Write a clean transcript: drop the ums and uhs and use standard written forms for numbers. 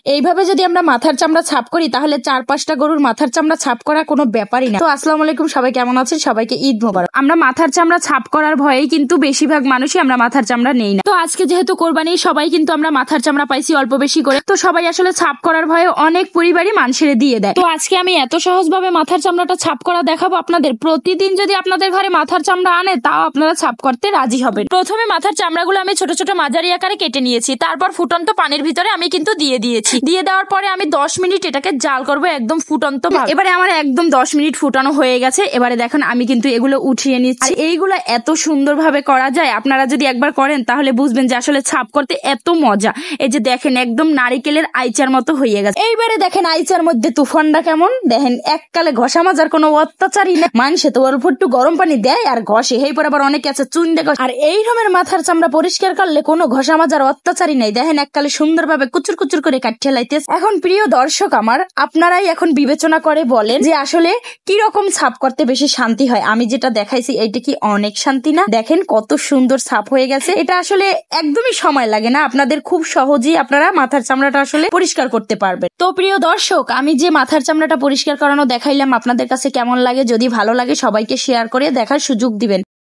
এইভাবে যদি আমরা মাথার চামড়া ছাপ করি তাহলে 4-5টা গরুর মাথার চামড়া ছাপ করা কোনো ব্যাপারই না। তো আসসালামু আলাইকুম, সবাই কেমন আছেন? সবাইকে ঈদ মোবারক। আমরা মাথার চামড়া ছাপ করার ভয়েই কিন্তু বেশিরভাগ মানুষই আমরা মাথার চামড়া নেই না। তো আজকে যেহেতু কোরবানি, সবাই কিন্তু আমরা মাথার চামড়া পাইছি অল্প বেশি করে, তো সবাই আসলে ছাপ করার ভয়ে অনেক পরিবারই মানুষের দিয়ে দেয়। তো আজকে আমি এত সহজভাবে মাথার চামড়াটা ছাপ করা দেখাবো আপনাদের। প্রতিদিন যদি আপনাদের ঘরে মাথার চামড়া আনে তাও আপনারা ছাপ করতে রাজি হবেন। প্রথমে মাথার চামড়াগুলো আমি ছোট ছোট মাঝারি আকারে কেটে নিয়েছি, তারপর ফুটন্ত পানির ভিতরে আমি কিন্তু দিয়ে দিয়েছি। দিয়ে দেওয়ার পরে আমি 10 মিনিট এটাকে জাল করবো একদম ফুটন্ত ভাবে। এবারে আমার একদম 10 মিনিট ফুটানো হয়ে গেছে। এবারে দেখেন আমি কিন্তু এগুলো উঠিয়ে নিচ্ছি। এইগুলো এত সুন্দর ভাবে করা যায়, আপনারা যদি একবার করেন তাহলে বুঝবেন যে আসলে ছাপ করতে এত মজা। এই যে দেখেন একদম নারিকেলের আইচার মতো হয়ে গেছে। এইবারে দেখেন আইচার মধ্যে তুফানটা কেমন, দেখেন এককালে ঘষা মাজার কোনো অত্যাচারই না। মানুষে তো অল্প একটু গরম পানি দেয় আর ঘষে, এই পর আবার অনেকে আছে চুন দেখো। আর এই রকমের মাথার চামড়া পরিষ্কার করলে কোনো ঘষা মাজার অত্যাচারই নাই। দেখেন এককালে সুন্দরভাবে কুচুর কুচুর করে কাটতে লাইতেছে। এখন প্রিয় দর্শক আমার, আপনারাই এখন বিবেচনা করে বলেন যে আসলে কি রকম ছাপ করতে বেশি শান্তি হয়। আমি যেটা দেখাইছি এইটা কি অনেক শান্তি না? দেখেন কত সুন্দর ছাপ হয়ে গেছে। এটা আসলে একদমই সময় লাগে না, আপনাদের খুব সহজেই আপনারা মাথার চামড়াটা আসলে পরিষ্কার করতে পারবেন। তো প্রিয় দর্শক, আমি যে মাথার চামড়াটা পরিষ্কার করানো দেখাইলাম আপনাদের কাছে কেমন লাগে? যদি ভালো লাগে সবাইকে শেয়ার করে দেখার সুযোগ দিবেন।